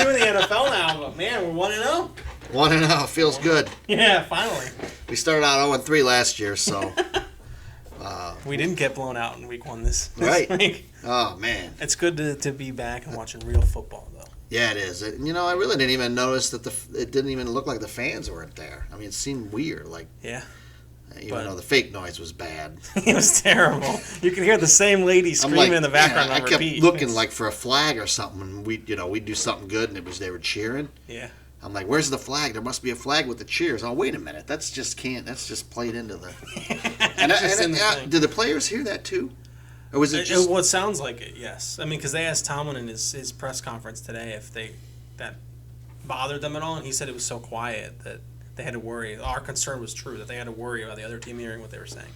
2 in the NFL now, but man, we're 1-0. 1-0 feels good. Yeah, finally. We started out 0-3 last year, so. We didn't get blown out in week 1 this Right. week. Oh man, It's good to be back and watching real football, though. yeah, it is. I really didn't even notice that it didn't even look like the fans weren't there. I mean, it seemed weird, like even though the fake noise was bad. It was terrible. You could hear the same lady screaming in the background on I kept repeat. looking like for a flag or something, and we'd do something good, and they were cheering. Yeah. I'm like, where's the flag? There must be a flag with the cheers. Oh, wait a minute. That's just played into the. Did the players hear that too? Or was it just. Well, it sounds like it, yes. I mean, because they asked Tomlin in his press conference today if that bothered them at all, and he said it was so quiet that they had to worry. Our concern was true, that they had to worry about the other team hearing what they were saying.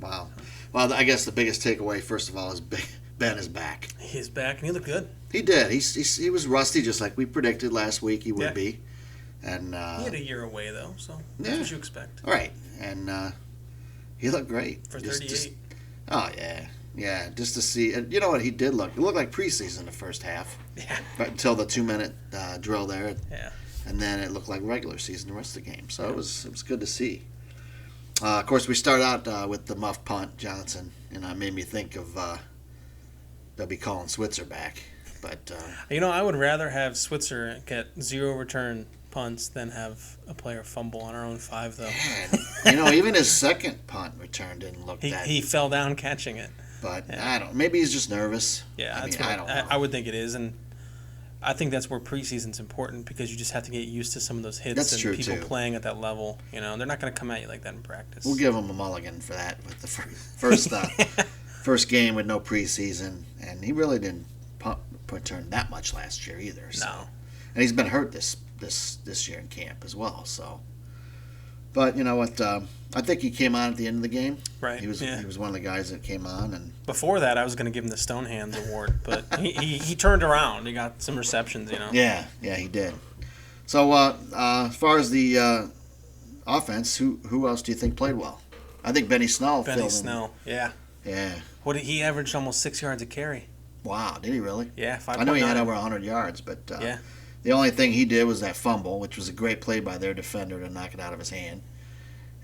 Wow. Well, I guess the biggest takeaway, first of all, is Ben is back. He's back, and he looked good. He did. He was rusty, just like we predicted last week he would be. And he had a year away, though, so that's what you expect. Right. And he looked great. For 38. Oh, yeah. Yeah, just to see. And you know what? He looked like preseason the first half. Yeah. Right until the 2-minute drill there. Yeah. And then it looked like regular season the rest of the game. So it was good to see. Of course, we start out with the muff punt, Johnson. And it made me think of they'll be calling Switzer back. But I would rather have Switzer get 0 return punts than have a player fumble on our own 5, though. Man, even his second punt return didn't look that. He fell down catching it. But I don't. Maybe he's just nervous. Yeah, I don't know. I would think it is, and I think that's where preseason's important because you just have to get used to some of those hits and people playing at that level. They're not going to come at you like that in practice. We'll give him a mulligan for that with the first game with no preseason, and he really didn't return that much last year either. So. No, and he's been hurt this year in camp as well. So, but you know what? I think he came on at the end of the game. Right. He was one of the guys that came on, and before that, I was going to give him the Stonehands award, but he turned around. He got some receptions. Yeah, he did. So as far as the offense, who else do you think played well? I think Benny Snell. Yeah. He averaged almost 6 yards a carry. Wow, did he really? Yeah, 5.9. I know he had over 100 yards, but the only thing he did was that fumble, which was a great play by their defender to knock it out of his hand,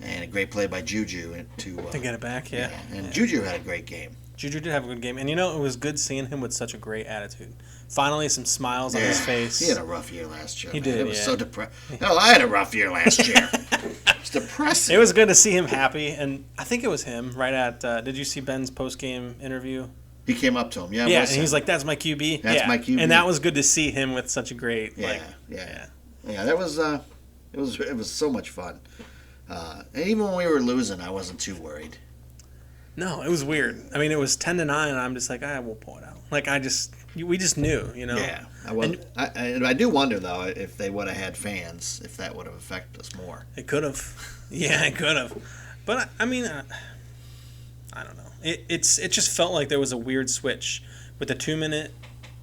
and a great play by Juju to get it back. Yeah. Juju had a great game. Juju did have a good game, and it was good seeing him with such a great attitude. Finally, some smiles on his face. He had a rough year last year. He did. It was so depressing. Hell, I had a rough year last year. It's depressing. It was good to see him happy, and I think it was him right at. Did you see Ben's post-game interview? He came up to him, yeah, and he's like, "That's my QB." That's my QB, and that was good to see him with such a great, Yeah. That was it was so much fun, and even when we were losing, I wasn't too worried. No, it was weird. I mean, it was 10-9, and I'm just like, we'll pull it out. Like we just knew, Yeah, I do wonder though if they would have had fans, if that would have affected us more. It could have, yeah, it could have, but I mean, I don't know. It just felt like there was a weird switch with the 2-minute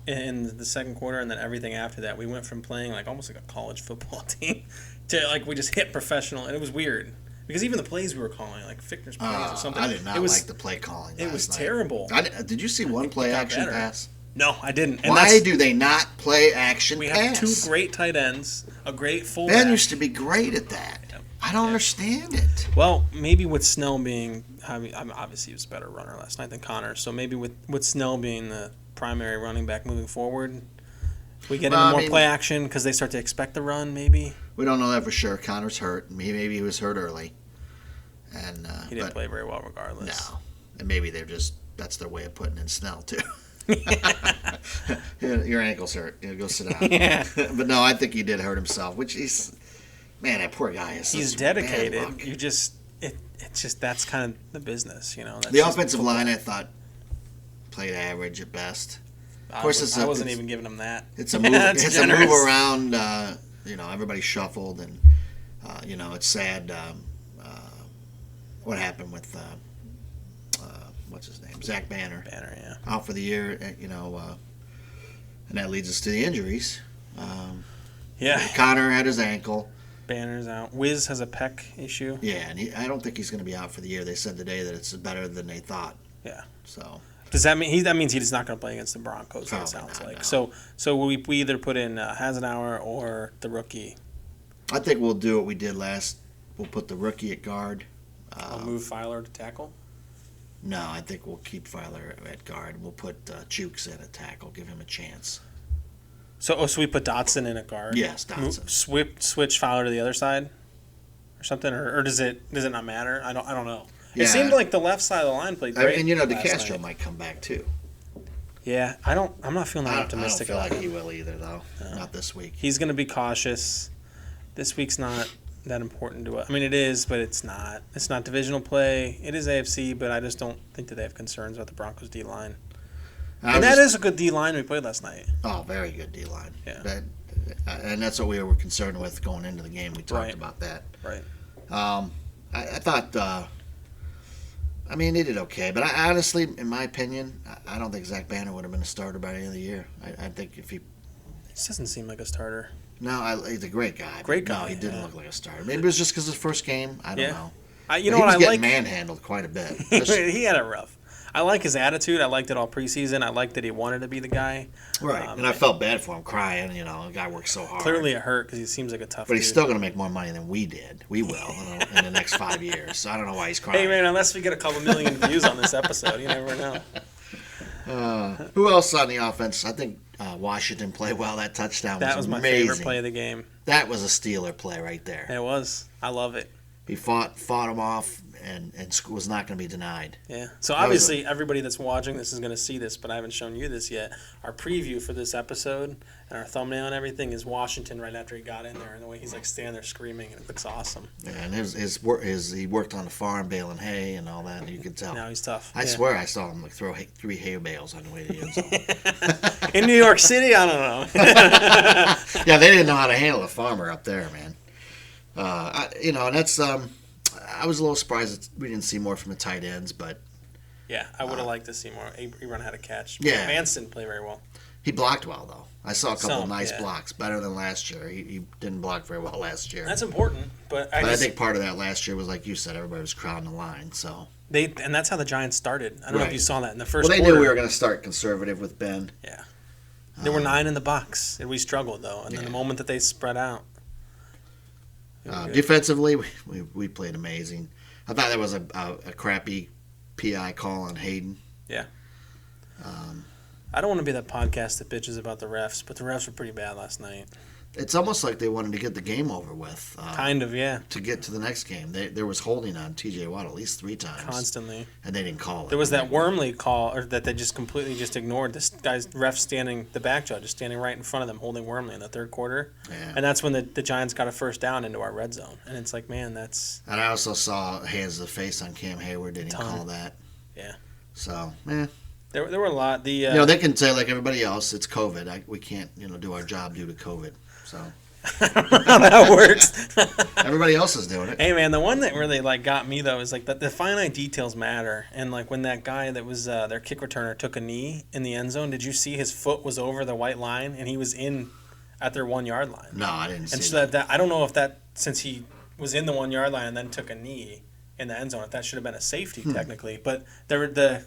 in the second quarter, and then everything after that. We went from playing almost like a college football team to we just hit professional, and it was weird because even the plays we were calling, like Fichtner's plays or something, I did not like the play calling. It was terrible. Did you see one play action pass? No, I didn't. And why do they not play action pass? We have 2 great tight ends, a great fullback. Ben used to be great at that. I don't understand it. Well, maybe with Snell being, obviously he was a better runner last night than Connor, so maybe with Snell being the primary running back moving forward, we get into more play action because they start to expect the run, maybe. We don't know that for sure. Connor's hurt. Maybe he was hurt early. And he didn't play very well regardless. No. And maybe that's their way of putting in Snell, too. Your ankle's hurt. Go sit down. Yeah. But no, I think he did hurt himself, which man, that poor guy is. He's dedicated. It's just that's kind of the business, That's the offensive line, I thought, played average at best. Of course, I wasn't even giving him that. It's a move. It's a move around. Everybody shuffled, and it's sad. What happened with what's his name, Zach Banner? Banner, yeah, out for the year. And that leads us to the injuries. Connor had his ankle. Banner's out. Wiz has a pec issue. Yeah, and I don't think he's going to be out for the year. They said today that it's better than they thought. Yeah. So. Does that mean that means he's not going to play against the Broncos? It sounds like. No. So we either put in Hasenauer or the rookie. I think we'll do what we did last. We'll put the rookie at guard. I'll move Filer to tackle. No, I think we'll keep Filer at guard. We'll put Chooks in at tackle. Give him a chance. So we put Dotson in at guard. Yes, Dotson. Switch Filer to the other side, or something, or does it not matter? I don't know. Yeah. It seemed like the left side of the line played great. And DeCastro might come back too. Yeah, I'm not feeling that optimistic. I don't feel like he will either, though. No. Not this week. He's going to be cautious. This week's not that important to us. I mean, it is, but it's not. It's not divisional play. It is AFC, but I just don't think that they have concerns about the Broncos D-line. And that is a good D-line we played last night. Oh, very good D-line. Yeah. And that's what we were concerned with going into the game. We talked about that. Right. I thought, they did okay. But I honestly, in my opinion, I don't think Zach Banner would have been a starter by the end of the year. I think if he... He doesn't seem like a starter. No, he's a great guy. Great guy. No, he didn't look like a starter. Maybe it was just because his first game. I don't know. He was getting manhandled quite a bit. He had it rough. I like his attitude. I liked it all preseason. I liked that he wanted to be the guy. Right. And I felt bad for him crying. The guy worked so hard. Clearly it hurt because he seems like a tough dude. But he's still going to make more money than we did. We will in the next 5 years. So I don't know why he's crying. Hey, man, unless we get a couple million views on this episode, you never know. Who else on the offense? I think Washington played well. That touchdown was amazing. My favorite play of the game. That was a Steeler play right there. It was. I love it. He fought him off and was not going to be denied. Yeah. So obviously everybody that's watching this is going to see this, but I haven't shown you this yet. Our preview for this episode and our thumbnail and everything is Washington right after he got in there, and the way he's like standing there screaming, and it looks awesome. Yeah, and he worked on the farm baling hay and all that, and you could tell. No, he's tough. I swear I saw him throw 3 hay bales on the way to the end zone. In New York City, I don't know. Yeah, they didn't know how to handle a farmer up there, man. And that's I was a little surprised that we didn't see more from the tight ends, but yeah, I would have liked to see more. Ebron had a catch. Yeah, Vance didn't play very well. He blocked well though. I saw a couple of nice blocks, better than last year. He didn't block very well last year. That's important, but I think part of that last year was like you said, everybody was crowding the line. So and that's how the Giants started. I don't know if you saw that in the first quarter. Well, they knew we were going to start conservative with Ben. Yeah, there were 9 in the box, and we struggled though. And then the moment that they spread out. Defensively, we played amazing. I thought there was a crappy PI call on Hayden. Yeah. I don't want to be that podcast that bitches about the refs, but the refs were pretty bad last night. It's almost like they wanted to get the game over with. Kind of, yeah. To get to the next game. There was holding on T.J. Watt at least 3 times. Constantly. And they didn't call it. There was that Wormley call or that they just completely ignored. This guy's the back judge is standing right in front of them holding Wormley in the third quarter. Yeah. And that's when the Giants got a first down into our red zone. And it's like, man, that's... And I also saw hands to the face on Cam Hayward. They didn't call that. Yeah. So, There were a lot. They can say like everybody else, it's COVID. We can't, do our job due to COVID. So... I don't know how that works. Everybody else is doing it. Hey man, the one that really got me though is the finite details matter. And when that guy that was their kick returner took a knee in the end zone, did you see his foot was over the white line and he was in at their 1 yard line? No, I didn't see and so that I don't know if that, since he was in the 1 yard line and then took a knee in the end zone, if that should have been a safety technically. But there were the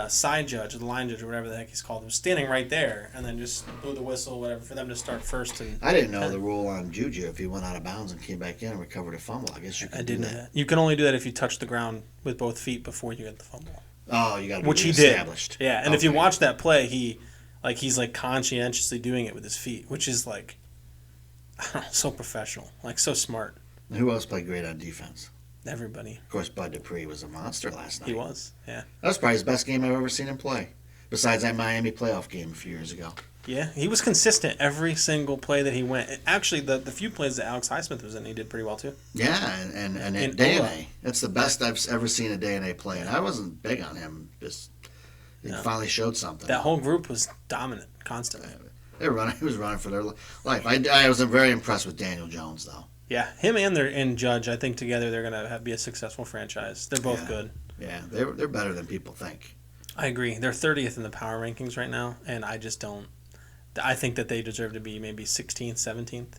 side judge, or the line judge, or whatever the heck he's called, was standing right there, and then just blew the whistle, whatever, for them to start first. And I didn't know the rule on Juju if he went out of bounds and came back in and recovered a fumble. I guess you could do that. You can only do that if you touch the ground with both feet before you get the fumble. Oh, you got to be which he established. Did. Yeah, and if you watch that play, he's conscientiously doing it with his feet, which is so professional, so smart. And who else played great on defense? Everybody. Of course, Bud Dupree was a monster last night. He was, yeah. That was probably his best game I've ever seen him play, besides that Miami playoff game a few years ago. Yeah, he was consistent every single play that he went. Actually, the few plays that Alex Highsmith was in, he did pretty well too. Yeah, and Day-A. That's the best I've ever seen a Day-A play, and I wasn't big on him. He finally showed something. That whole group was dominant, constantly. He was running for their life. I was very impressed with Daniel Jones, though. Yeah, him and Judge, I think together they're going to be a successful franchise. They're both good. Yeah, they're better than people think. I agree. They're 30th in the power rankings right now, and I just don't. I think that they deserve to be maybe 16th, 17th.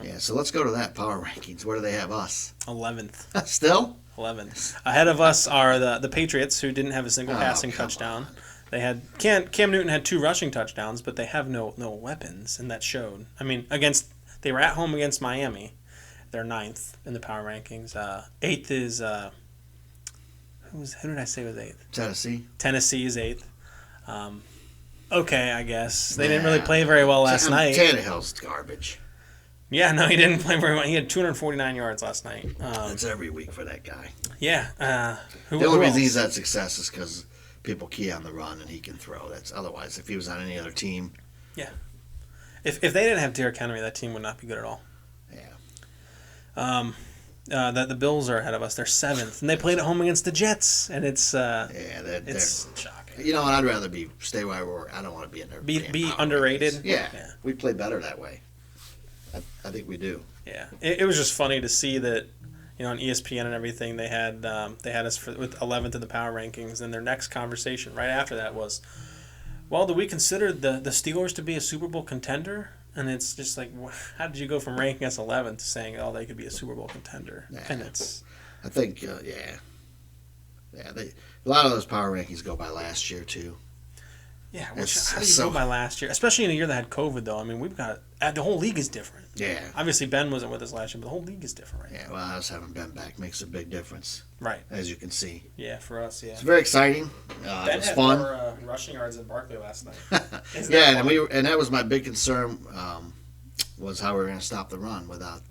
Yeah, so let's go to that power rankings. Where do they have us? 11th. Still? 11. Ahead of us are the Patriots, who didn't have a single passing touchdown. On. They had Cam Newton had 2 rushing touchdowns, but they have no wepons, and that showed. I mean, they were at home against Miami. They're 9th in the power rankings. 8th is who did I say was 8th? Tennessee. Tennessee is 8th. Okay, I guess they didn't really play very well last night. Tannehill's garbage. Yeah, no, he didn't play very well. He had 249 yards last night. That's every week for that guy. Yeah. The only reason he's had success is because people key on the run and he can throw. That's otherwise, if he was on any other team. Yeah. If they didn't have Derrick Henry, that team would not be good at all. Yeah. The Bills are ahead of us. They're 7th, and they played at home against the Jets, and it's it's shocking. You know what? I'd rather stay where we were. I don't want to be in there. Be underrated. Yeah, we play better that way. I think we do. Yeah, it was just funny to see that, on ESPN and everything they had us with 11th in the power rankings, and their next conversation right after that was, well, do we consider the Steelers to be a Super Bowl contender? And it's just like, how did you go from ranking us 11th to saying, oh, they could be a Super Bowl contender? Nah, and it's, I think, a lot of those power rankings go by last year too. Yeah, how do you go by last year? Especially in a year that had COVID, though. I mean, we've got the whole league is different. Yeah. Obviously, Ben wasn't with us last year, but the whole league is different right now. Well, us having Ben back makes a big difference. Right. As you can see. Yeah, for us, yeah. It's very exciting. Ben it was had fun. more rushing yards than Barkley last night. Yeah, and that was my big concern. Was how we were going to stop the run without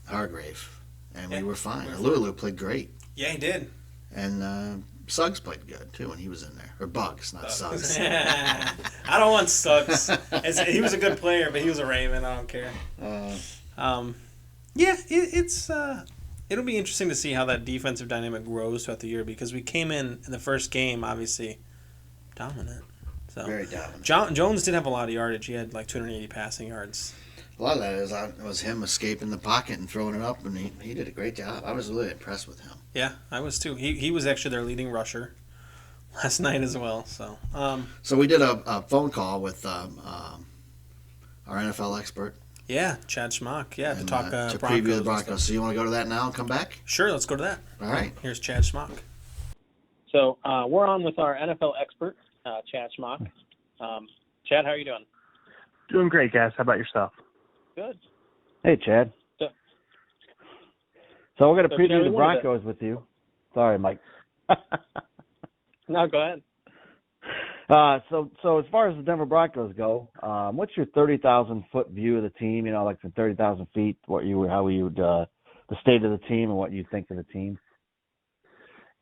Hargrave, and we were fine. Lulu played great. Yeah, he did. And Suggs played good too when he was in there, or Bugs, not Suggs. I don't want Suggs. He was a good player, but he was a Raven. I don't care. It'll be interesting to see how that defensive dynamic grows throughout the year, because we came in the first game obviously dominant. So very dominant. Jones did have a lot of yardage. He had like 280 passing yards. A lot of that was him escaping the pocket and throwing it up, and he did a great job. I was really impressed with him. Yeah, I was too. He was actually their leading rusher last night as well. So so we did a phone call with our NFL expert. Yeah, Chad Schmock. Yeah, to talk to Broncos preview the Broncos. So you want to go to that now and come back? Sure, let's go to that. All right. Here's Chad Schmock. So we're on with our NFL expert, Chad Schmock. Chad, how are you doing? Doing great, guys. How about yourself? Good. Hey, Chad. So we're going to preview the Broncos with you. Sorry, Mike. No, go ahead. So as far as the Denver Broncos go, what's your 30,000-foot view of the team? Like from 30,000 feet, the state of the team and what you think of the team?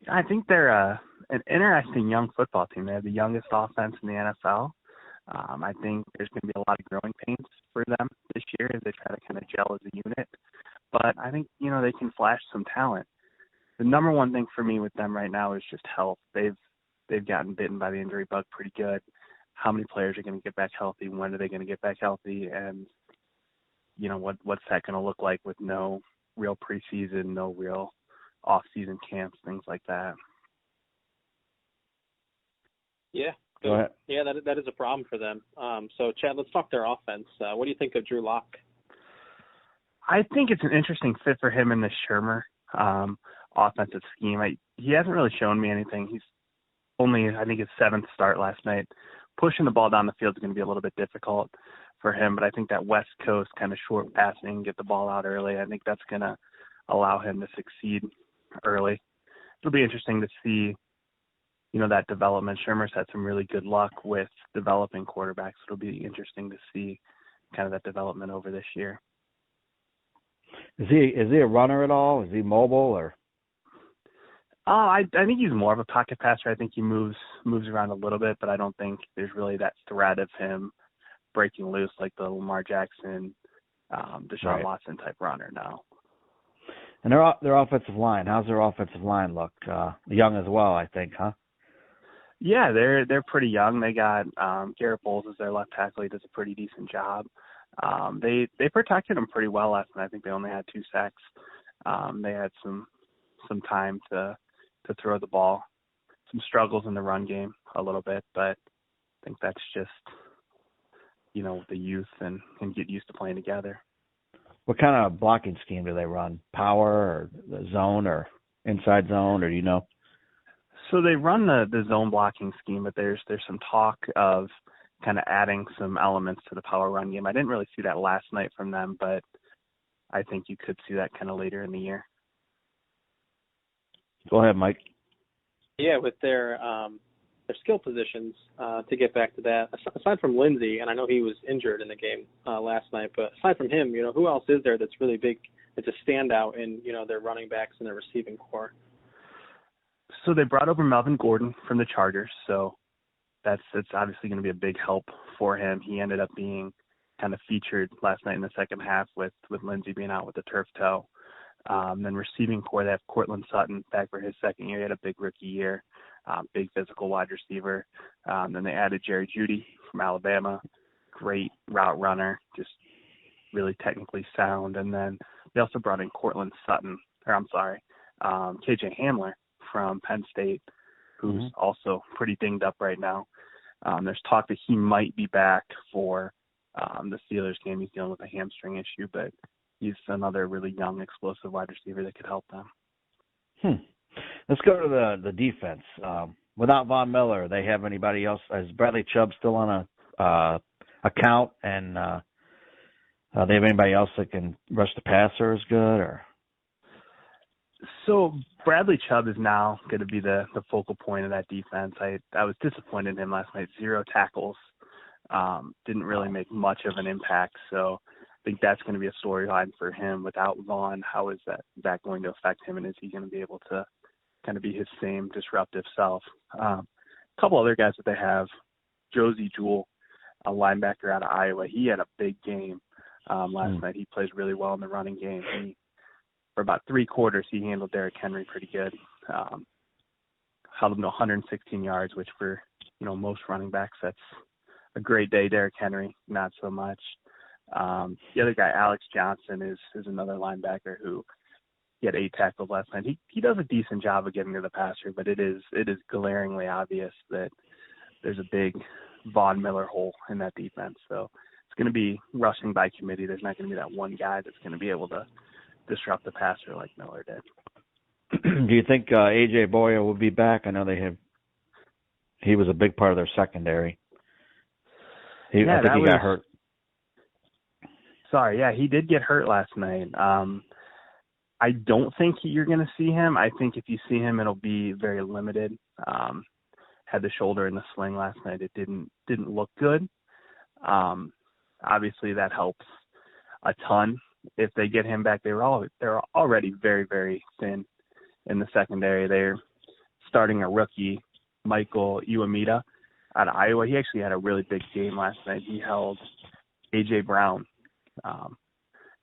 I think they're an interesting young football team. They have the youngest offense in the NFL. I think there's going to be a lot of growing pains for them this year as they try to kind of gel as a unit. But I think, they can flash some talent. The number one thing for me with them right now is just health. They've gotten bitten by the injury bug pretty good. How many players are going to get back healthy? When are they going to get back healthy? And, what's that going to look like with no real preseason, no real off-season camps, things like that? Yeah. Go ahead. Yeah, that is a problem for them. So, Chad, let's talk their offense. What do you think of Drew Lock? I think it's an interesting fit for him in the Shermer offensive scheme. He hasn't really shown me anything. He's only, I think, his 7th start last night. Pushing the ball down the field is going to be a little bit difficult for him, but I think that West Coast kind of short passing, get the ball out early, I think that's going to allow him to succeed early. It'll be interesting to see, that development. Shermer's had some really good luck with developing quarterbacks. It'll be interesting to see kind of that development over this year. Is he a runner at all? Is he mobile or? I think he's more of a pocket passer. I think he moves around a little bit, but I don't think there's really that threat of him breaking loose like the Lamar Jackson, Deshaun Watson type runner now. And their offensive line, how's their offensive line look? Young as well, I think, huh? Yeah, they're pretty young. They got Garrett Bowles as their left tackle. He does a pretty decent job. They protected him pretty well last night. I think they only had 2 sacks. They had some time to throw the ball. Some struggles in the run game a little bit, but I think that's just, the youth and get used to playing together. What kind of blocking scheme do they run? Power or the zone or inside zone, or do you know? So they run the zone blocking scheme, but there's some talk of kind of adding some elements to the power run game. I didn't really see that last night from them, but I think you could see that kind of later in the year. Go ahead, Mike. Yeah, with their skill positions, to get back to that, aside from Lindsey, and I know he was injured in the game last night, but aside from him, who else is there that's really big, it's a standout in, their running backs and their receiving core? So they brought over Melvin Gordon from the Chargers, so it's obviously going to be a big help for him. He ended up being kind of featured last night in the second half with Lindsey being out with the turf toe. Then receiving core, they have Cortland Sutton back for his second year. He had a big rookie year, big physical wide receiver. Then they added Jerry Jeudy from Alabama, great route runner, just really technically sound. And then they also brought in KJ Hamler from Penn State, who's also pretty dinged up right now. There's talk that he might be back for the Steelers game. He's dealing with a hamstring issue, but he's another really young, explosive wide receiver that could help them. Let's go to the defense. Without Von Miller, they have anybody else? Is Bradley Chubb still on a account? And they have anybody else that can rush the passer as good? Or So Bradley Chubb is now going to be the focal point of that defense. I was disappointed in him last night. 0 tackles. Didn't really make much of an impact. So I think that's going to be a storyline for him. Without Vaughn, how is that going to affect him, and is he going to be able to kind of be his same disruptive self? A couple other guys that they have, Josie Jewell, a linebacker out of Iowa. He had a big game last night. He plays really well in the running game. For about 3 quarters, he handled Derrick Henry pretty good. Held him to 116 yards, which for most running backs, that's a great day. Derrick Henry, not so much. The other guy, Alex Johnson, is another linebacker who he had 8 tackles last night. He does a decent job of getting to the passer, but it is glaringly obvious that there's a big Von Miller hole in that defense. So it's going to be rushing by committee. There's not going to be that one guy that's going to be able to disrupt the passer like Miller did. Do you think A.J. Boyer will be back? I know he was a big part of their secondary. I think he got hurt. Sorry, yeah, he did get hurt last night. I don't think you're going to see him. I think if you see him, it'll be very limited. Had the shoulder in the sling last night. It didn't look good. Obviously, that helps a ton. If they get him back, they're already very, very thin in the secondary. They're starting a rookie, Michael Iwamita, out of Iowa. He actually had a really big game last night. He held A.J. Brown,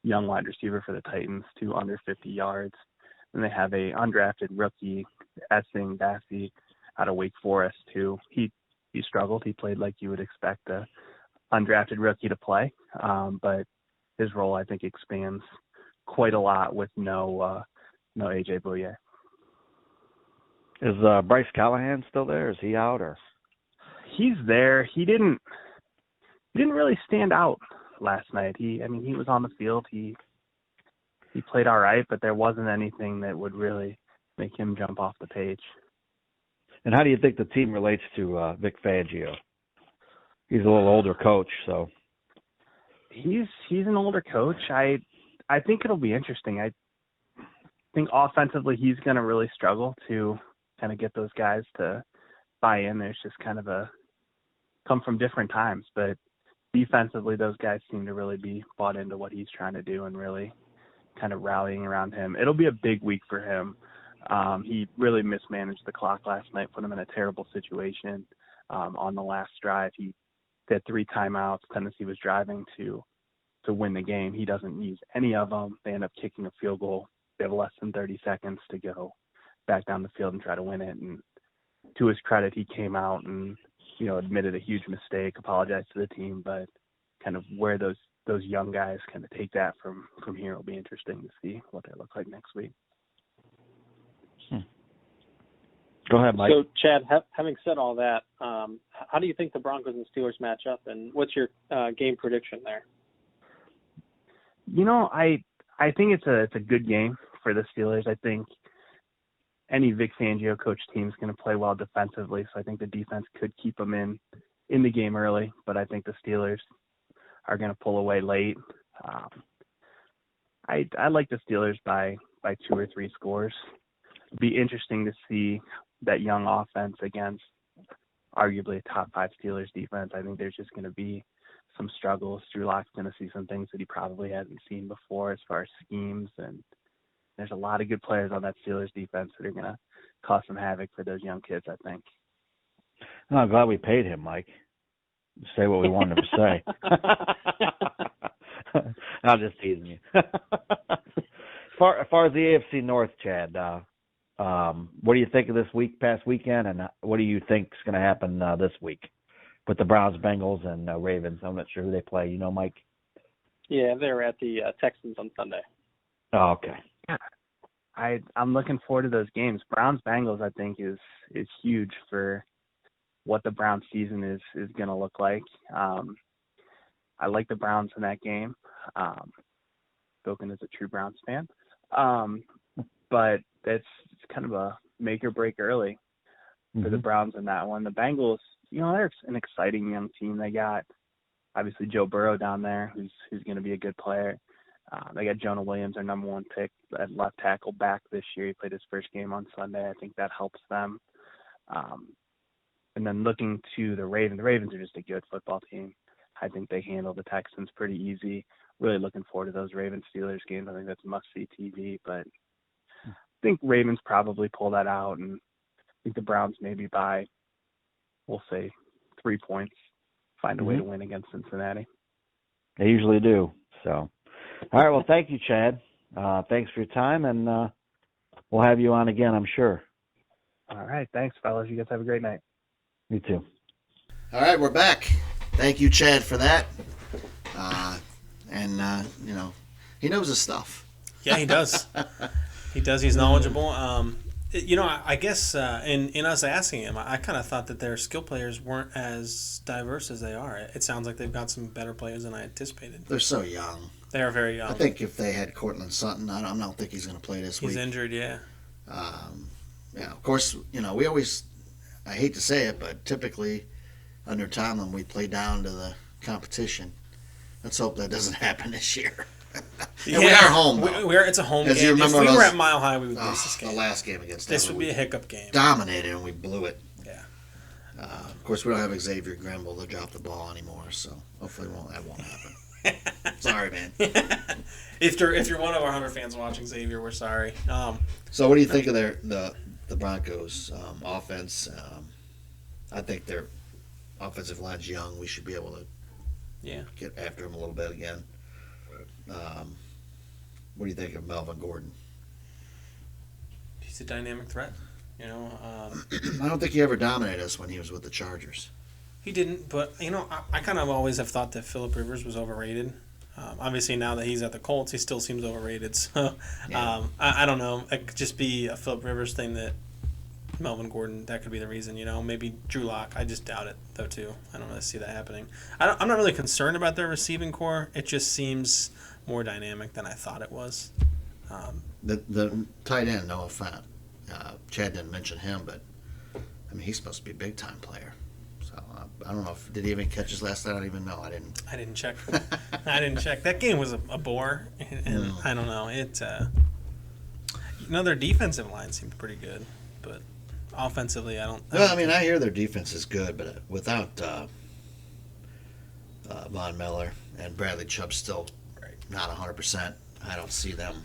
young wide receiver for the Titans, to under 50 yards. And they have a undrafted rookie, Essing Bassey, out of Wake Forest, who he struggled. He played like you would expect a undrafted rookie to play, but his role, I think, expands quite a lot with no A.J. Boyer. Is Bryce Callahan still there? Is he out? Or he's there. He didn't really stand out last night. He was on the field. He played all right, but there wasn't anything that would really make him jump off the page. And how do you think the team relates to Vic Fangio? He's a little older coach, so. He's an older coach. I think it'll be interesting. I think offensively he's going to really struggle to kind of get those guys to buy in. There's just kind of come from different times, but defensively those guys seem to really be bought into what he's trying to do and really kind of rallying around him. It'll be a big week for him. He really mismanaged the clock last night, put him in a terrible situation on the last drive. He had 3 timeouts. Tennessee was driving to win the game. He doesn't use any of them. They end up kicking a field goal. They have less than 30 seconds to go back down the field and try to win it. And to his credit, he came out and admitted a huge mistake, apologized to the team, but kind of where those young guys kind of take that from here will be interesting to see what they look like next week. Go ahead, Mike. So, Chad, having said all that, how do you think the Broncos and Steelers match up, and what's your game prediction there? I think it's a good game for the Steelers. I think any Vic Fangio coach team is going to play well defensively, so I think the defense could keep them in the game early, but I think the Steelers are going to pull away late. I like the Steelers by 2 or 3 scores. It'd be interesting to see that young offense against arguably a top 5 Steelers defense. I think there's just going to be some struggles. Drew Lock's going to see some things that he probably hasn't seen before as far as schemes, and there's a lot of good players on that Steelers defense that are going to cause some havoc for those young kids, I think. Oh, I'm glad we paid him, Mike. Say what we wanted him to say. I'm just teasing you. As far as the AFC North, Chad, what do you think of this past weekend, and what do you think is going to happen this week with the Browns, Bengals, and Ravens? I'm not sure who they play. You know, Mike? Yeah, they're at the Texans on Sunday. Oh, okay. Yeah, I'm looking forward to those games. Browns Bengals, I think, is huge for what the Browns season is going to look like. I like the Browns in that game. Spoken as a true Browns fan. But it's kind of a make or break early for the Browns in that one. The Bengals, they're an exciting young team. They got obviously Joe Burrow down there, who's going to be a good player. They got Jonah Williams, their number 1 pick at left tackle, back this year. He played his first game on Sunday. I think that helps them. And then looking to the Ravens are just a good football team. I think they handle the Texans pretty easy. Really looking forward to those Ravens-Steelers games. I think that's must-see TV, but I think Ravens probably pull that out, and I think the Browns maybe by, we'll say, 3 points, find a way to win against Cincinnati. They usually do. So, all right, well, thank you, Chad. Thanks for your time, and we'll have you on again, I'm sure. All right, thanks, fellas. You guys have a great night. You too. All right, we're back. Thank you, Chad, for that. He knows his stuff. Yeah, he does. He does. He's knowledgeable. I guess in us asking him, I kind of thought that their skill players weren't as diverse as they are. It sounds like they've got some better players than I anticipated. Th're so young. They are very young. I think if they had Cortland Sutton, I don't think he's going to play this week. He's injured, yeah. Of course, we always, I hate to say it, but typically under Tomlin, we play down to the competition. Let's hope that doesn't happen this year. And we are home, though. It's a home game. If we were at Mile High, we would lose this game. The last game against Denver. This would be a hiccup game. Dominated, and we blew it. Yeah. Of course, we don't have Xavier Grimble to drop the ball anymore, so hopefully that won't happen. Sorry, man. If you're one of our Hunter fans watching, Xavier, we're sorry. So what do you think of the Broncos offense? I think their offensive line's young. We should be able to get after him a little bit again. What do you think of Melvin Gordon? He's a dynamic threat. I don't think he ever dominated us when he was with the Chargers. He didn't, but I kind of always have thought that Phillip Rivers was overrated. Obviously, now that he's at the Colts, he still seems overrated. So I don't know. It could just be a Phillip Rivers thing that Melvin Gordon, that could be the reason. Maybe Drew Lock. I just doubt it, though, too. I don't really see that happening. I'm not really concerned about their receiving core. It just seems more dynamic than I thought it was. The tight end, Noah Fant. Chad didn't mention him, but he's supposed to be a big-time player. So I don't know did he even catch his last night? I don't even know. I didn't check. I didn't check. That game was a bore, and I don't know. Their defensive line seemed pretty good, but offensively, I don't. I hear their defense is good, but without Von Miller and Bradley Chubb still not 100%, I don't see them.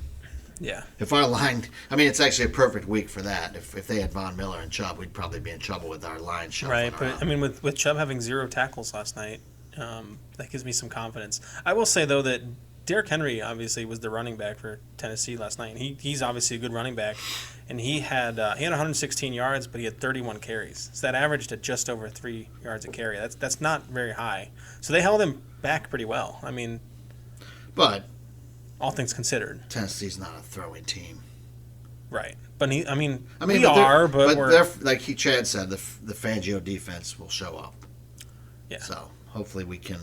Yeah. If our line, it's actually a perfect week for that. If they had Von Miller and Chubb, we'd probably be in trouble with our line shuffling Right, but with Chubb having 0 tackles last night, that gives me some confidence. I will say though that Derrick Henry obviously was the running back for Tennessee last night. He's obviously a good running back, and he had 116 yards, but he had 31 carries. So that averaged at just over 3 yards a carry. That's not very high. So they held him back pretty well. But all things considered, Tennessee's not a throwing team, right? But we but we're like Chad said, the Fangio defense will show up. Yeah. So hopefully we can.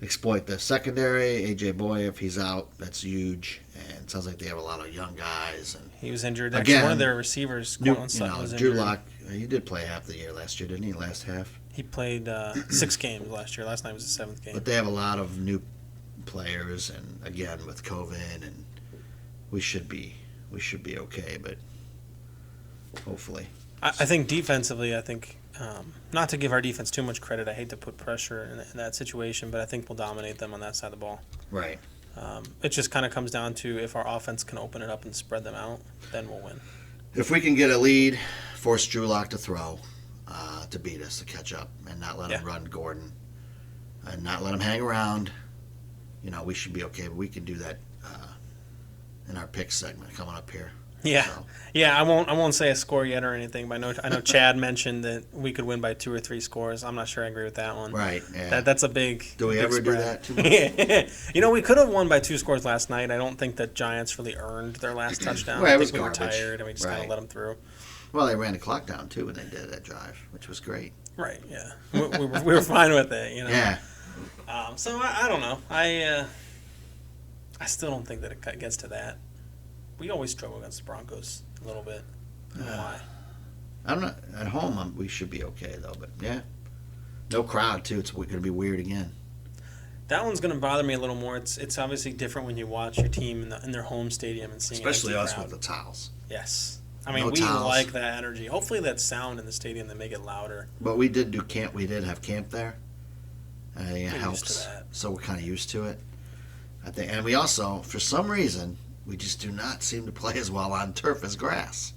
exploit the secondary. A.J. Boy, if he's out, that's huge. And it sounds like they have a lot of young guys. And he was injured. Actually, one of their receivers, Cortland Sutton, was Drew injured. Lock, he did play half the year last year, didn't he? Last half. He played 6 games last year. Last night was the 7th game. But they have a lot of new players, and again with COVID, and we should be okay. But hopefully, I think defensively, not to give our defense too much credit. I hate to put pressure in that situation, but I think we'll dominate them on that side of the ball. Right. It just kind of comes down to if our offense can open it up and spread them out, then we'll win. If we can get a lead, force Drew Lock to throw, to beat us, to catch up, and not let him run Gordon, and not let him hang around, we should be okay. But we can do that in our pick segment coming up here. Yeah, So, yeah. I won't say a score yet or anything, but I know Chad mentioned that we could win by 2 or 3 scores. I'm not sure I agree with that one. right. Yeah. That's a big. Do we big ever do spread. that too much? We could have won by 2 scores last night. I don't think the Giants really earned their last touchdown. Well, it I was think we were garbage. tired and we just kind of let them through. Well, they ran the clock down too when they did that drive, which was great. Right. Yeah. we were fine with it. Yeah. So I don't know. I still don't think that it gets to that. We always struggle against the Broncos a little bit. I don't know why. I'm not at home. We should be okay though. But yeah, no crowd too. It's going to be weird again. That one's going to bother me a little more. It's obviously different when you watch your team in their home stadium and seeing Especially an us empty crowd. with the towels. Yes. I mean, No we towels. like that energy. Hopefully that sound in the stadium to make it louder. But we did do camp. We did have camp there. It We're used to helps. that. So we're kind of used to it. I think, and we also, for some reason, we just do not seem to play as well on turf as grass.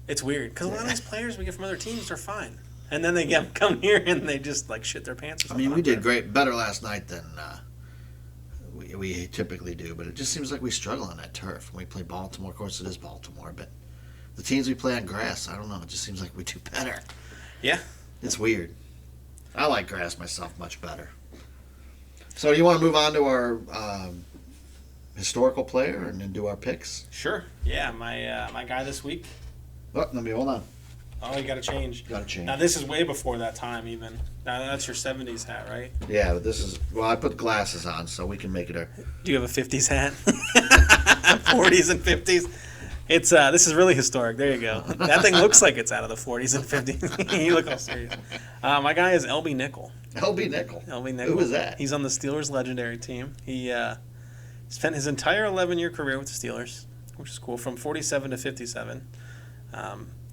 It's weird because a lot of these players we get from other teams are fine, and then they come here and they just shit their pants. Or I something mean, we like did that. great, better last night than we typically do. But it just seems like we struggle on that turf. When we play Baltimore, of course, it is Baltimore, but the teams we play on grass, I don't know. It just seems like we do better. Yeah. It's weird. I like grass myself much better. So, do you want to move on to our historical player and then do our picks? Sure. Yeah. My guy this week. Oh, let me hold on. Oh, you got to change. Got to change. Now this is way before that time even. Now that's your '70s hat, right? Yeah, but this is I put glasses on so we can make it a. Do you have a '50s hat? '40s and '50s. It's this is really historic. There you go. That thing looks like it's out of the '40s and '50s. You look all serious. My guy is Elbie Nickel. Elbie Nickel. Elbie Nickel. Who is that? He's on the Steelers' legendary team. He spent his entire 11-year career with the Steelers, which is cool, from 47 to 57.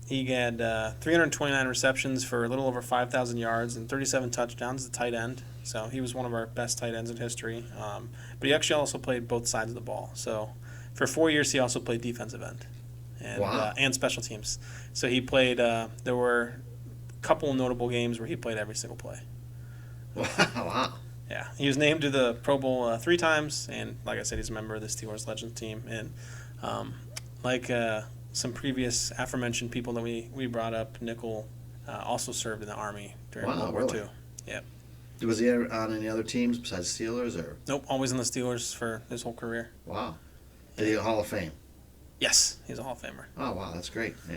He had 329 receptions for a little over 5,000 yards and 37 touchdowns as a tight end. So he was one of our best tight ends in history. But he actually also played both sides of the ball. So for 4 years, he also played defensive end and special teams. So he played. There were a couple of notable games where he played every single play. Wow. Yeah, he was named to the Pro Bowl 3 times, and like I said, he's a member of the Steelers Legends team. And some previous aforementioned people that we brought up, Nickel also served in the Army during World War really? II. Yep. Was he on any other teams besides Steelers or? Nope, always in the Steelers for his whole career. Wow. Is he a Hall of Fame? Yes, he's a Hall of Famer. Oh wow, that's great. Yeah.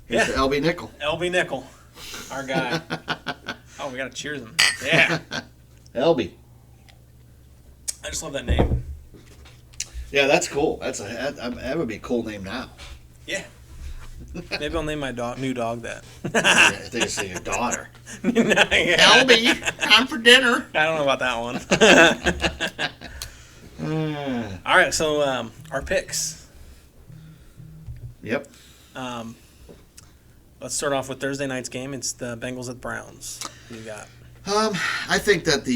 Here's the Elbie Nickel. Elbie Nickel, our guy. Oh, we gotta cheers him. Yeah. Elbie. I just love that name. Yeah, that's cool. That would be a cool name now. Yeah. Maybe I'll name my new dog that. I think it's your daughter. No, yeah. Elbie, time for dinner. I don't know about that one. All right, so our picks. Yep. Let's start off with Thursday night's game. It's the Bengals at Browns. Who you got? I think that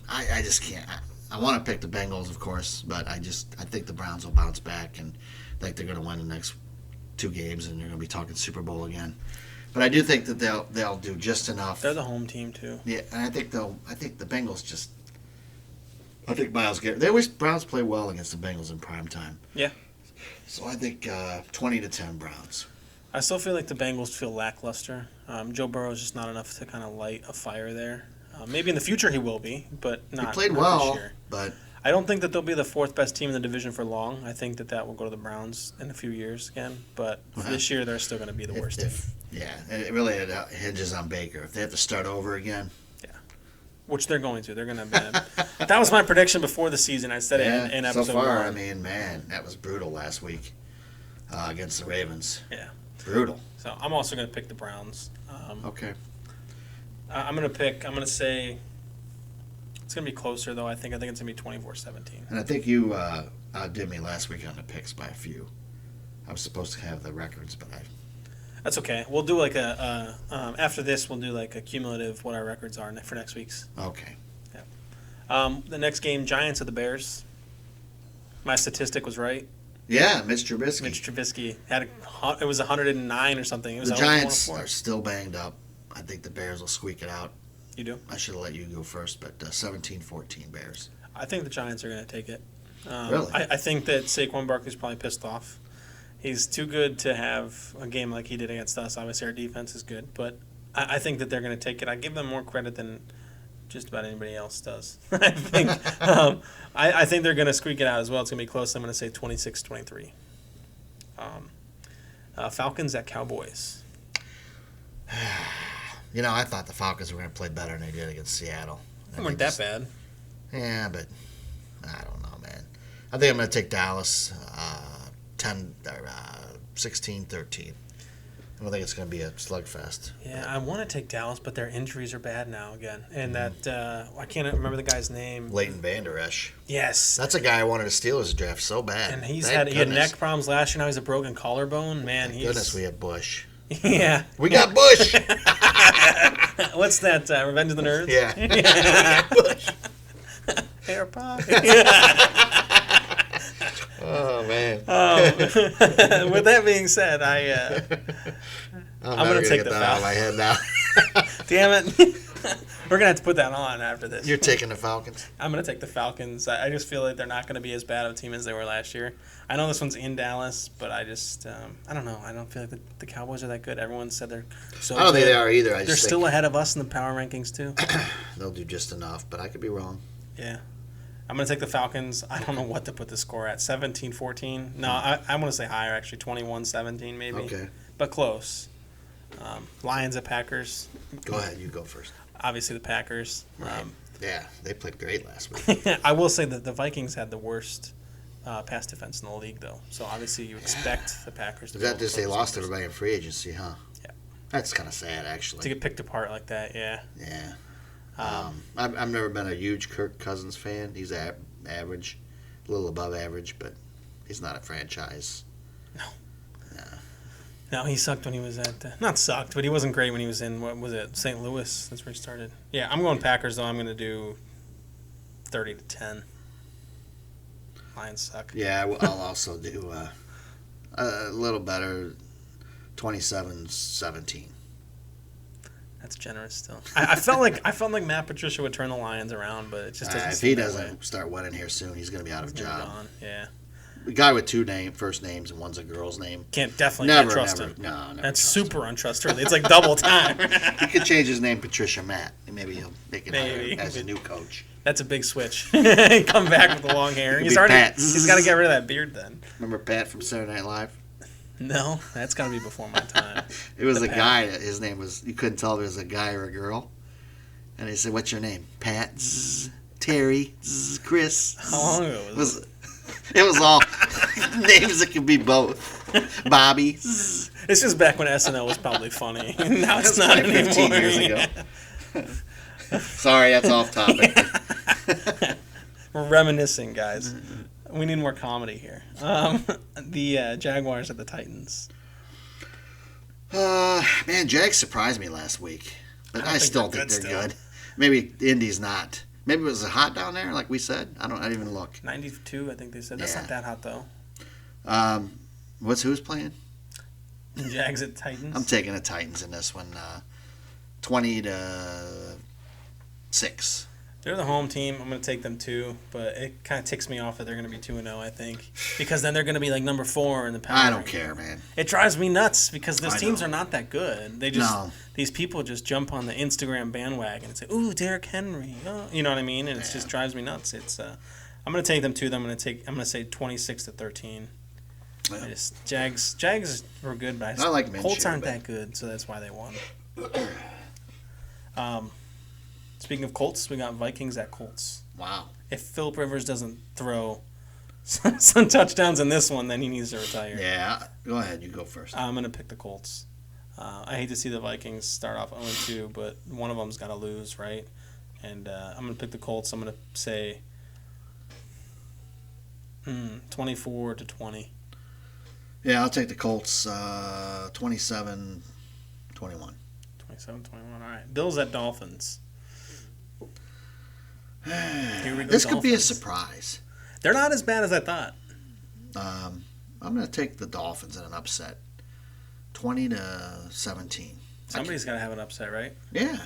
I just can't. I want to pick the Bengals, of course, but I think the Browns will bounce back and I think they're going to win the next 2 games and they're going to be talking Super Bowl again. But I do think that they'll do just enough. They're the home team too. Yeah, and I think the Bengals just. I think Myles Garrett. Browns play well against the Bengals in prime time. Yeah. So I think 20-10 Browns. I still feel like the Bengals feel lackluster. Joe Burrow is just not enough to kind of light a fire there. Maybe in the future he will be, but not. He played not well, this year. but I don't think that they'll be the 4th best team in the division for long. I think that will go to the Browns in a few years again. But this year they're still going to be the worst team. Yeah, and it really hinges on Baker. If they have to start over again, Yeah, which they're going to. They're going to be. That was my prediction before the season. I said it in episode so far, 1. I mean, man, that was brutal last week against the Ravens. Yeah. Brutal. So I'm also going to pick the Browns. Okay. I'm going to say it's going to be closer, though. I think it's going to be 24-17. And I think you outdid me last week on the picks by a few. I was supposed to have the records, but That's okay. We'll do like after this, we'll do like a cumulative what our records are for next week's. Okay. Yeah. The next game, Giants of the Bears. My statistic was right. Yeah, Mitch Trubisky. Mitch Trubisky it was 109 or something. It was the Giants are still banged up. I think the Bears will squeak it out. You do? I should have let you go first, but 17-14 Bears. I think the Giants are going to take it. Really? I think that Saquon Barkley's probably pissed off. He's too good to have a game like he did against us. Obviously, our defense is good, but I think that they're going to take it. I give them more credit than just about anybody else does. I think I think they're going to squeak it out as well. It's going to be close. I'm going to say 26-23. Falcons at Cowboys. I thought the Falcons were going to play better than they did against Seattle. They weren't that bad. Yeah, but I don't know, man. I think I'm going to take Dallas 16-13. I don't think it's going to be a slugfest. Yeah, I want to take Dallas, but their injuries are bad now again. And that, I can't remember the guy's name. Leighton Vander Esch. Yes. That's a guy I wanted to steal his draft so bad. And he had neck problems last year. Now he's a broken collarbone. Man, Thank goodness we had Bush. Yeah. We got Bush! What's that, Revenge of the Nerds? Yeah. We got Bush. Hair pie. Oh, man. With that being said, I'm going to take the Falcons. Out of my head now. Damn it. We're going to have to put that on after this. You're taking the Falcons? I'm going to take the Falcons. I just feel like they're not going to be as bad of a team as they were last year. I know this one's in Dallas, but I just, I don't know. I don't feel like the Cowboys are that good. Everyone said they're so good. I don't think they are either. They're still ahead of us in the power rankings, too. They'll do just enough, but I could be wrong. Yeah. I'm going to take the Falcons. I don't know what to put the score at. 17-14? No, I want to say higher, actually. 21-17 maybe. Okay. But close. Lions at Packers. Go ahead. You go first. Obviously the Packers. Right. Yeah, they played great last week. I will say that the Vikings had the worst pass defense in the league, though. So obviously you expect the Packers to. Is that just they lost everybody in free agency, huh? Yeah. That's kind of sad, actually. To get picked apart like that, yeah. Yeah. I've never been a huge Kirk Cousins fan. He's average, a little above average, but he's not a franchise. No. Yeah. No, he sucked when he was at not sucked, but he wasn't great when he was in what was it, St. Louis? That's where he started. Yeah, I'm going Packers though. I'm going to do 30-10. Lions suck. Yeah, I'll also do a little better, 27-17. That's generous still. I felt like Matt Patricia would turn the Lions around, but it just doesn't. If he doesn't start winning here soon, he's going to be out of a job. Yeah. The guy with two first names and one's a girl's name. Can't trust him. No, never. That's super untrustworthy. It's like double time. He could change his name Patricia Matt. Maybe he'll make it as a new coach. That's a big switch. Come back with the long hair. He's got to get rid of that beard then. Remember Pat from Saturday Night Live? No, that's got to be before my time. It was a guy. His name was. You couldn't tell if it was a guy or a girl. And he said, "What's your name?" Pat. Terry. Chris. How long ago was it? It was all names that could be both. Bobby. It's just back when SNL was probably funny. Now it's not anymore. 15 years ago. Sorry, that's off topic. We're reminiscing, guys. We need more comedy here. The Jaguars at the Titans. Man, Jags surprised me last week, but I still think they're good. Maybe Indy's not. Maybe it was hot down there, like we said. I didn't even look. 92, I think they said. That's not that hot though. Who's playing? Jags at Titans. I'm taking the Titans in this one, 20-6. They're the home team. I'm going to take them too, but it kind of ticks me off that they're going to be 2-0, I think. Because then they're going to be like number 4 in the power. I don't care, man. It drives me nuts because those teams are not that good. They just No. These people just jump on the Instagram bandwagon and say, "Ooh, Derrick Henry." Oh, you know what I mean? And it just drives me nuts. It's I'm going to take them too. I'm going to say 26-13. Yeah. Jags were good, but I like Minshew, Colts aren't that good, so that's why they won. Speaking of Colts, we got Vikings at Colts. Wow. If Phillip Rivers doesn't throw some touchdowns in this one, then he needs to retire. Yeah. Go ahead. You go first. I'm going to pick the Colts. I hate to see the Vikings start off 0-2, but one of them's got to lose, right? And I'm going to pick the Colts. I'm going to say 24-20. Yeah, I'll take the Colts 27-21. 27-21, all right. Bills at Dolphins. Here we go, This could be a Dolphins. surprise. They're not as bad as I thought. I'm going to take the Dolphins in an upset. 20-17. Somebody's got to have an upset, right? Yeah.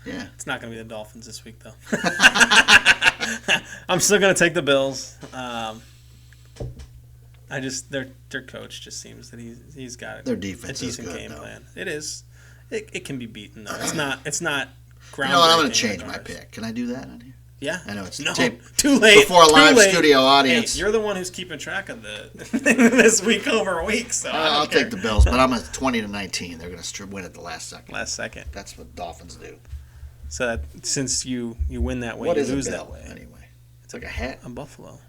Yeah. It's not going to be the Dolphins this week, though. I'm still going to take the Bills. Their coach just seems that he's got Their defense a decent is good, game though. plan. It is. It can be beaten though. It's not. You know what? I'm going to change my pick. Can I do that on here? Yeah. I know it's no, taped too late. before a too live late. studio audience. Hey, you're the one who's keeping track of the this week over a week. So I'll take the Bills, but I'm at 20-19. They're going to win at the last second. Last second. That's what Dolphins do. So since you win that way, What you is a lose bill, that way. anyway? It's like a hat. A buffalo.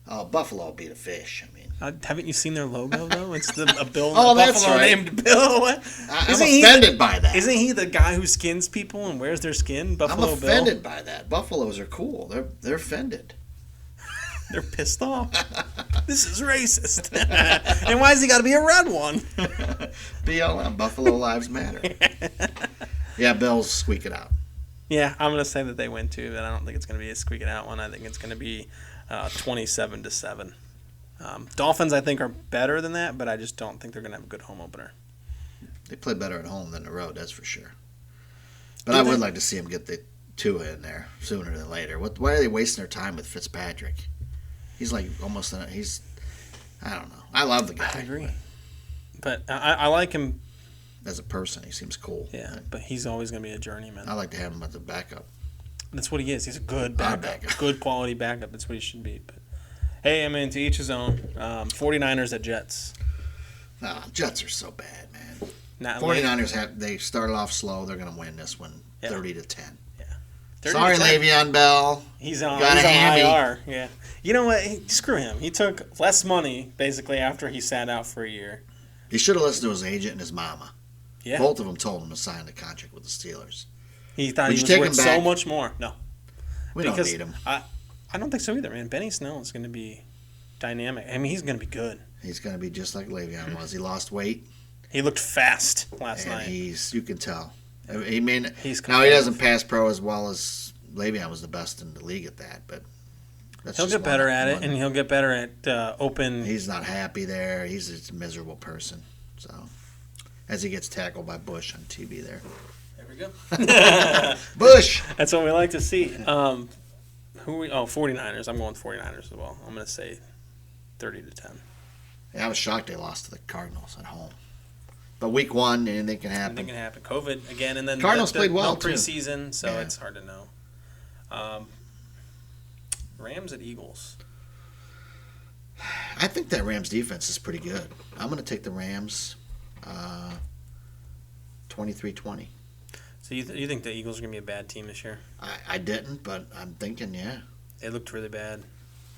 Oh, Buffalo beat a fish. I mean, Haven't you seen their logo though? It's a Bill. Oh, a that's buffalo right. named Bill. I'm offended by that. Isn't he the guy who skins people and wears their skin? I'm Buffalo offended by that. Buffaloes are cool. They're offended. They're pissed off. This is racist. And why has he got to be a red one? BLM, Buffalo Lives Matter. Yeah, Bills squeak it out. Yeah, I'm going to say that they win too, but I don't think it's going to be a squeaking out one. I think it's going to be 27-7. Dolphins, I think, are better than that, but I just don't think they're going to have a good home opener. They play better at home than the road, that's for sure. But I would like to see them get the Tua in there sooner than later. Why are they wasting their time with Fitzpatrick? He's like almost I don't know. I love the guy. I agree. But I like him. As a person, he seems cool. Yeah, but he's always going to be a journeyman. I like to have him as a backup. That's what he is. He's a good backup. Good quality backup. That's what he should be. But hey, I mean, to each his own. 49ers at Jets. Jets are so bad, man. 49ers they started off slow. They're going to win this one 30-10. Yeah. Sorry, Le'Veon Bell. He's on Got a hammy. IR. Yeah. You know what? Screw him. He took less money, basically, after he sat out for a year. He should have listened to his agent and his mama. Yeah. Both of them told him to sign the contract with the Steelers. He thought Would he you was take worth him so back? much more. No. We don't need him. I don't think so either, man. Benny Snell is going to be dynamic. I mean, he's going to be good. He's going to be just like Le'Veon was. He lost weight. He looked fast last night. You can tell. He doesn't pass pro as well as Le'Veon was the best in the league at that, but he'll get better at it, and he'll get better at open. He's not happy there. He's just a miserable person. So, as he gets tackled by Bush on TV there. There we go. Bush! That's what we like to see. 49ers. I'm going with 49ers as well. I'm going to say 30-10. Yeah, I was shocked they lost to the Cardinals at home. But week one, anything can happen. Anything can happen. COVID again, and then Cardinals played well, no preseason, so Yeah. it's hard to know. Rams at Eagles. I think that Rams defense is pretty good. I'm going to take the Rams 23-20. So you think the Eagles are going to be a bad team this year? I didn't, but I'm thinking, yeah. They looked really bad.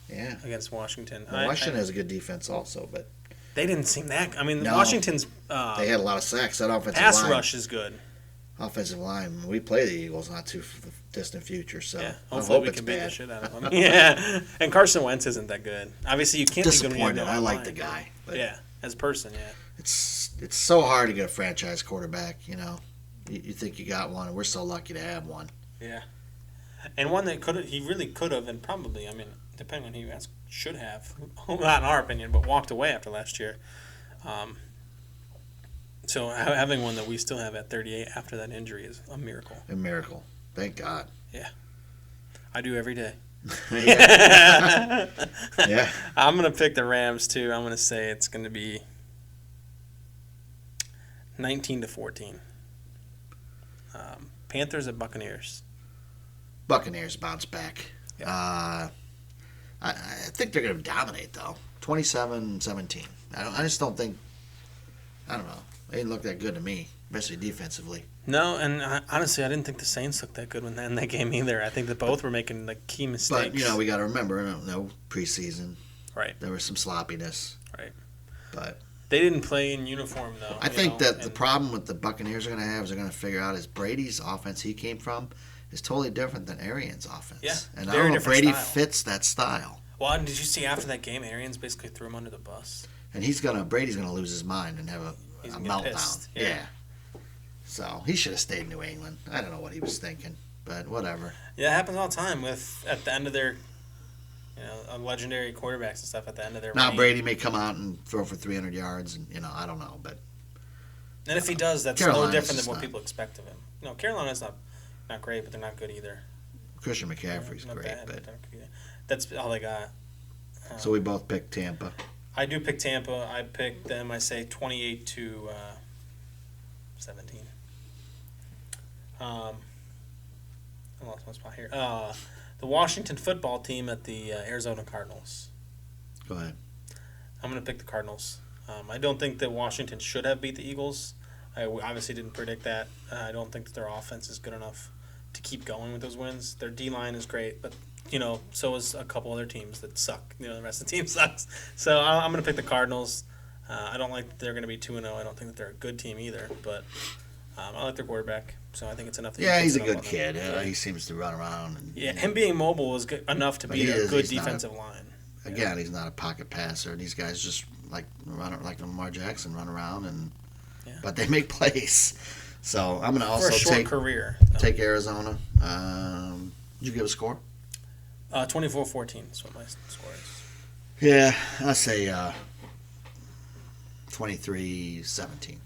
Yeah. Against Washington. Well, Washington has a good defense also, but they didn't seem that. I mean, No. Washington's they had a lot of sacks. That offensive pass line. rush is good. Offensive line. We play the Eagles not too distant future, so Yeah, I hopefully hope we it's can beat the bad. shit out of them. Yeah, and Carson Wentz isn't that good. Obviously, you can't be good when you have Disappointed. no I like line. the guy. But Yeah, as a person, yeah. It's so hard to get a franchise quarterback, you know. You think you got one, and we're so lucky to have one. Yeah. And one that he really could have, and probably, I mean, depending on who you ask, should have, not in our opinion, but walked away after last year. So having one that we still have at 38 after that injury is a miracle. A miracle. Thank God. Yeah. I do every day. Yeah. Yeah. I'm going to pick the Rams, too. I'm going to say it's going to be 19-14. Panthers at Buccaneers. Buccaneers bounce back. Yeah. I think they're going to dominate, though. 27-17. I just don't think. I don't know. They didn't look that good to me. especially defensively. No, and honestly, I didn't think the Saints looked that good in that game either. I think that both were making like key mistakes. But we got to remember, no preseason. Right. There was some sloppiness. Right. But they didn't play in uniform though. I think that the problem with the Buccaneers are going to have is they're going to figure out is Brady's offense he came from is totally different than Arians' offense. Yeah. And I don't know if Brady fits that style. Well, did you see after that game, Arians basically threw him under the bus? And Brady's gonna lose his mind and have a meltdown. Yeah. So he should have stayed in New England. I don't know what he was thinking, but whatever. Yeah, it happens all the time at the end of their, legendary quarterbacks and stuff at the end of their. Now Brady may come out and throw for 300 yards, and I don't know, but. And if he does, that's no different than what people expect of him. No, Carolina's not great, but they're not good either. Christian McCaffrey's great, but that's all they got. So we both picked Tampa. I do pick Tampa. I picked them. I say 28-17. I lost my spot here. The Washington football team at the Arizona Cardinals. Go ahead. I'm going to pick the Cardinals. I don't think that Washington should have beat the Eagles. I obviously didn't predict that. I don't think that their offense is good enough to keep going with those wins. Their D-line is great, but so is a couple other teams that suck. The rest of the team sucks. So I'm going to pick the Cardinals. I don't like that they're going to be 2-0. I don't think that they're a good team either, but I like their quarterback, so I think it's enough. Yeah, he's a good kid. He seems to run around. And, him being mobile is good enough to beat a good defensive line. Again, he's not a pocket passer. These guys just like Lamar Jackson run around, but they make plays. So I'm going to also take Arizona. Did you give a score? 24-14 is what my score is. Yeah, I'll say 23-17.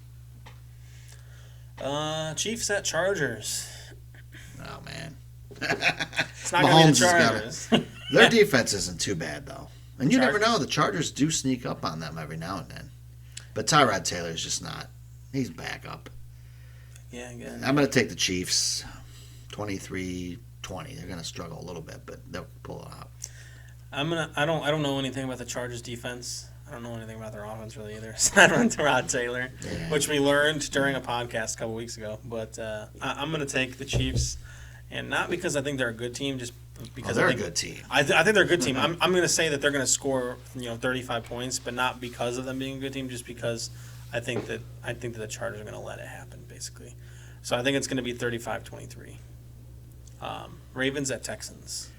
Chiefs at Chargers. Oh, man. It's not going to be the Chargers. Their defense isn't too bad, though. And you never know. The Chargers do sneak up on them every now and then. But Tyrod Taylor's just not. He's back up. Yeah, again. I'm going to take the Chiefs 23-20. They're going to struggle a little bit, but they'll pull it out. I don't know anything about the Chargers defense. I don't know anything about their offense really either. Aside from Tyrod Taylor, which we learned during a podcast a couple weeks ago. But I'm going to take the Chiefs, and not because I think they're a good team, just because they're a good team. I think they're a good team. I'm going to say that they're going to score 35 points, but not because of them being a good team, just because I think that the Chargers are going to let it happen basically. So I think it's going to be 35-23. Ravens at Texans.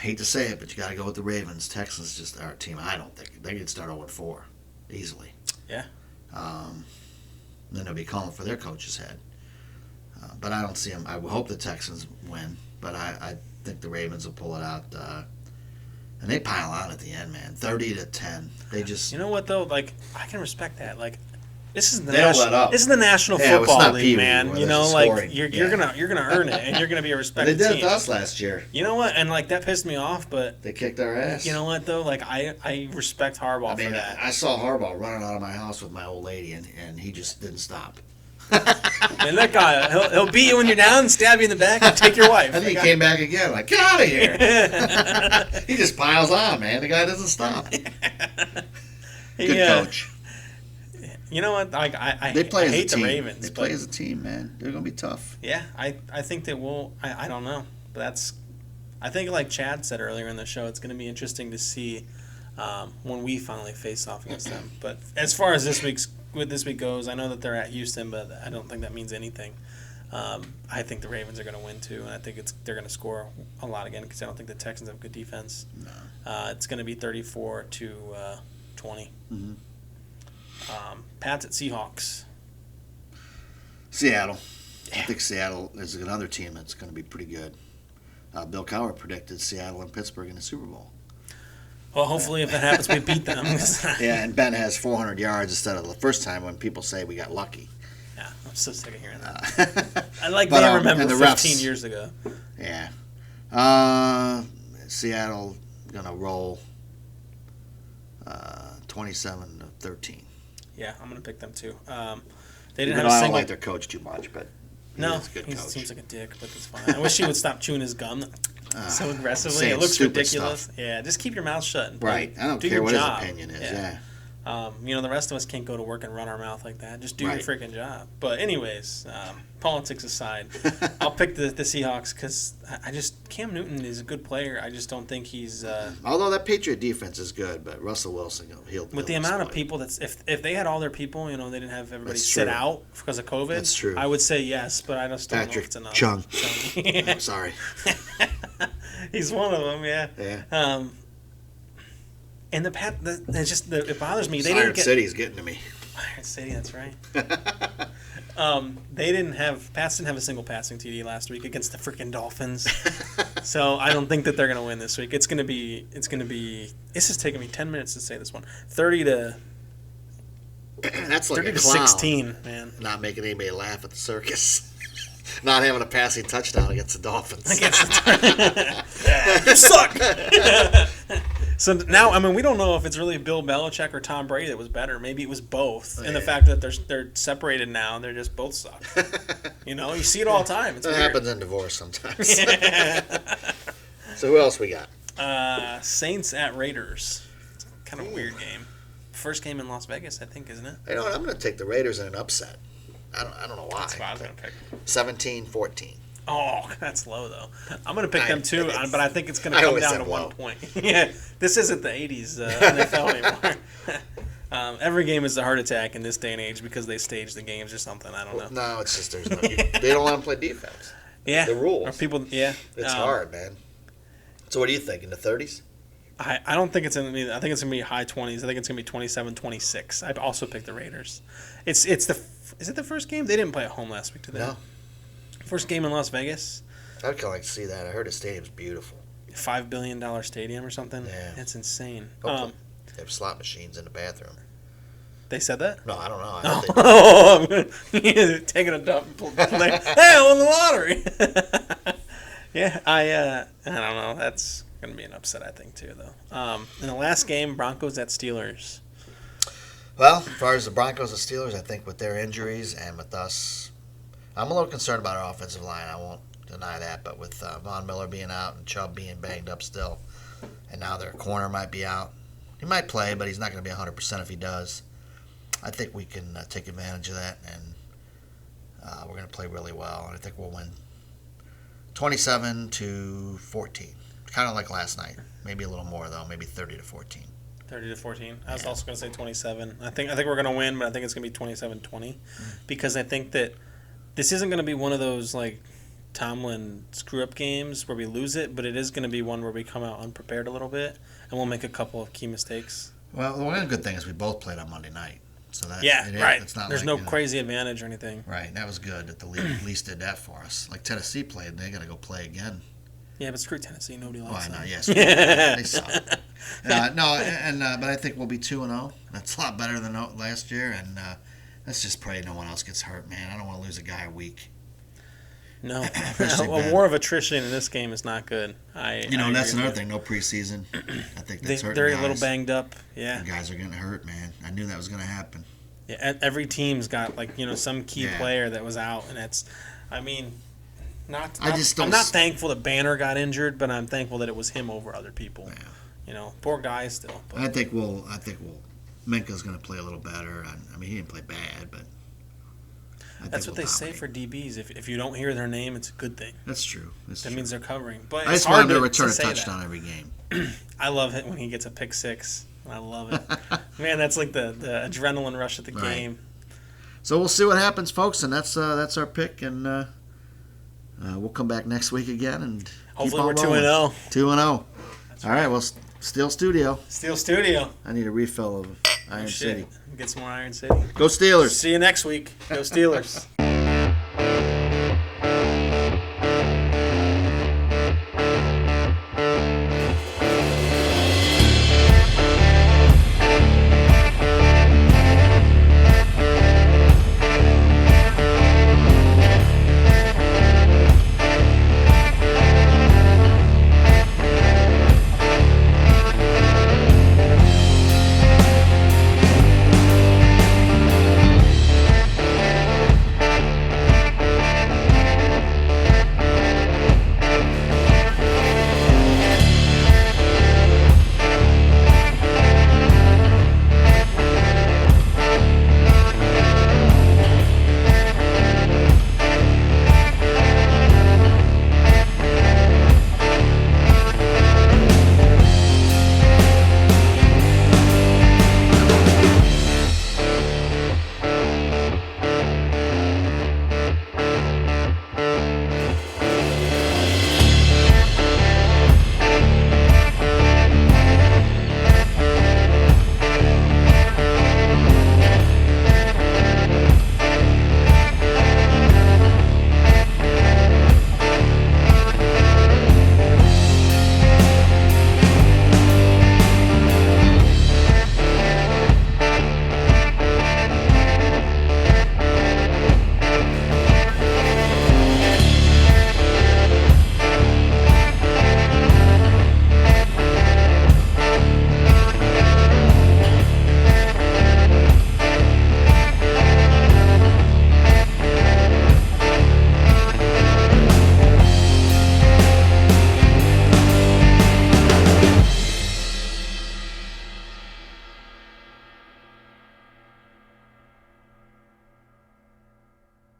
Hate to say it, but you gotta go with the Ravens. Texans just are a team. I don't think they could start 0-4 easily. Yeah. Then they'll be calling for their coach's head. But I don't see them. I hope the Texans win, but I think the Ravens will pull it out. And they pile on at the end, man. 30-10. They just. You know what though? Like I can respect that. Like. This is the National Football League, man. You're gonna earn it, and you're gonna be a respected team. They did it to us last year. You know what? And that pissed me off, but they kicked our ass. You know what though? I respect Harbaugh for that. I saw Harbaugh running out of my house with my old lady, and he just didn't stop. And that guy, he'll beat you when you're down, stab you in the back, and take your wife. And then he came back again, like, get out of here. He just piles on, man. The guy doesn't stop. Good coach. You know what? I hate the Ravens. They play as a team, man. They're going to be tough. Yeah, I think that we'll – I don't know. But I think like Chad said earlier in the show, it's going to be interesting to see when we finally face off against them. But as far as this week goes, I know that they're at Houston, but I don't think that means anything. I think the Ravens are going to win too, and I think they're going to score a lot again because I don't think the Texans have good defense. No. It's going to be 34-20. Mm-hmm. Pats at Seahawks. Seattle. Yeah. I think Seattle is another team that's going to be pretty good. Bill Cowher predicted Seattle and Pittsburgh in the Super Bowl. Well, hopefully if that happens, we beat them. Yeah, and Ben has 400 yards instead of the first time when people say we got lucky. Yeah, I'm so sick of hearing that. They remember 15 years ago. Yeah. Seattle going to roll 27-13. Yeah, I'm going to pick them too. I don't like their coach too much, but he seems like a dick, but that's fine. I wish he would stop chewing his gum so aggressively. It looks ridiculous. Stuff. Yeah, just keep your mouth shut. Right. I don't care what his opinion is. Yeah. The rest of us can't go to work and run our mouth like that. Just do your Right. freaking job. But anyways, politics aside, I'll pick the Seahawks because Cam Newton is a good player. I just don't think he's Although that Patriot defense is good, but Russell Wilson, he'll with the amount of people that's if they had all their people, they didn't have everybody That's sit true. out because of COVID. That's true. I would say yes, but I just don't know if Patrick it's enough. Chung. Yeah. I'm sorry. He's one of them, yeah. Yeah. And it bothers me. They Iron didn't get City's getting to me. Iron City, that's right. Pats didn't have a single passing TD last week against the freaking Dolphins. So I don't think that they're gonna win this week. It's gonna be. This is taking me 10 minutes to say this one. 30 to That's like 30 a to clown 16, man. not making anybody laugh at the circus. Not having a passing touchdown against the Dolphins. You suck. So now, we don't know if it's really Bill Belichick or Tom Brady that was better. Maybe it was both. And the fact that they're separated now, they're just both suck. You see it all the time. It's That weird. happens in divorce sometimes. So who else we got? Saints at Raiders. It's kind of a weird game. First game in Las Vegas, I think, isn't it? You know what? I'm going to take the Raiders in an upset. I don't know why. That's what I was going to pick. 17-14. Oh, that's low, though. I'm going to pick them, too, it's- but I think it's going to I come always down said to low. 1 point. Yeah, this isn't the 80s NFL anymore. Every game is a heart attack in this day and age because they stage the games or something. I don't know. No, it's just they don't let them play defense. Yeah. The rules. Or people, yeah. It's hard, man. So what do you think? In the 30s? I don't think it's going to be. I think it's going to be high 20s. I think it's going to be 27-26. I'd also pick the Raiders. Is it the first game? They didn't play at home last week, did they? No. First game in Las Vegas. I'd kind of like to see that. I heard the stadium's beautiful. $5 billion stadium or something. Yeah. That's insane. Hopefully they have slot machines in the bathroom. They said that? No, I don't know. I hope they do. Taking a dump. Hey, I won the lottery. Yeah, I don't know. That's going to be an upset, I think, too, though. In the last game, Broncos at Steelers. Well, as far as the Broncos and Steelers, I think with their injuries and with us, I'm a little concerned about our offensive line. I won't deny that. But with Von Miller being out and Chubb being banged up still, and now their corner might be out. He might play, but he's not going to be 100% if he does. I think we can take advantage of that, and we're going to play really well. And I think we'll win 27-14, kind of like last night. Maybe a little more, though, maybe 30-14. 30-14. I was also going to say 27. I think we're going to win, but I think it's going to be 27-20 because I think that this isn't going to be one of those like Tomlin screw-up games where we lose it, but it is going to be one where we come out unprepared a little bit and we'll make a couple of key mistakes. Well, the one good thing is we both played on Monday night. So that, right. It's not There's like, no crazy advantage or anything. Right, that was good that the league at least did that for us. Like Tennessee played, they got to go play again. Yeah, but screw Tennessee. Nobody likes them. I know, yes. They suck. But I think we'll be 2-0. That's a lot better than last year, and let's just pray no one else gets hurt, man. I don't want to lose a guy a week. No. Especially A war of attrition in this game is not good. That's another thing. No preseason. I think that's hurting They're guys. a little banged up. Yeah. The guys are getting hurt, man. I knew that was going to happen. Yeah, every team's got some key player that was out, and I'm not thankful that Banner got injured, but I'm thankful that it was him over other people. Yeah. Poor guy still. But. I think Minka's going to play a little better. He didn't play bad, but that's what they say for DBs. If you don't hear their name, it's a good thing. That's true. That means they're covering. But I just want him to return a touchdown every game. I love it when he gets a pick six. I love it. Man, that's like the adrenaline rush at the game. So we'll see what happens, folks, and that's our pick, and we'll come back next week again and hopefully we're 2-0. 2-0. All right. Well, Steel Studio. Steel Studio. I need a refill of Iron City. Get some more Iron City. Go Steelers. See you next week. Go Steelers.